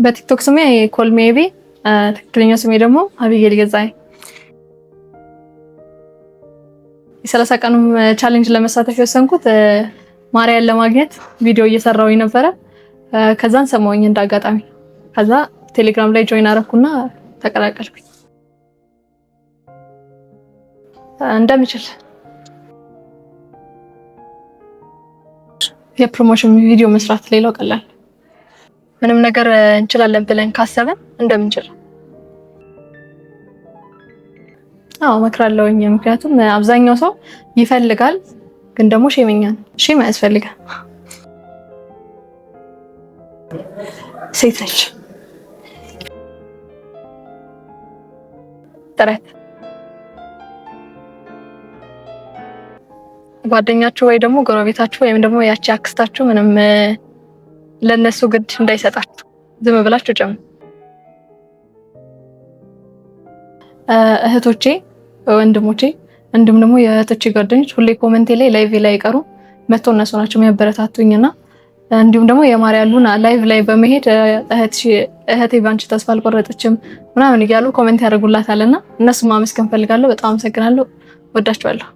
በቲክቶክ ስሜ ኮልሜቢ፣ ትክክለኛው ስሜ ደግሞ አቢጌል ገዛይ። የ30 ቀኑ ቻሌንጅ ለመሳተፍ የወሰንኩት ማርያን ለማግኘት ቪዲዮ እየሰራሁኝ ነበረ። ከዛን ሰማሁኝ እንዳጋጣሚ። ከዛ ቴሌግራም ላይ ጆይን አረኩና ተቀላቀልኩኝ። እንደምችል የፕሮሞሽን ቪዲዮ መስራት ሌላው ቀላል፣ ምንም ነገር እንችላለን ብለን ካሰበን እንደምንችል እመክራለሁኝ። ምክንያቱም አብዛኛው ሰው ይፈልጋል ግን ደግሞ ሼመኛ ነው። ሼም አያስፈልግም። ሴት ነች። ጥረት ጓደኛችሁ ወይ ደግሞ ጎረቤታችሁ ወይም ደግሞ ያቺ አክስታችሁ ምንም ለነሱ ግድ እንዳይሰጣችሁ ዝም ብላችሁ ጀምሩ። እህቶቼ፣ ወንድሞቼ እንዲሁም ደግሞ የእህቶቼ ጓደኞች ሁሌ ኮሜንቴ ላይ ላይቭ ላይ ይቀሩ መጥቶ እነሱ ናቸው የሚያበረታቱኝና እንዲሁም ደግሞ የማርያሉና ላይቭ ላይ በመሄድ እህቴ ባንቺ ተስፋ አልቆረጠችም ምናምን እያሉ ኮሜንት ያደርጉላታልና እነሱ ማመስገን ፈልጋለሁ። በጣም አመሰግናለሁ። ወዳችኋለሁ።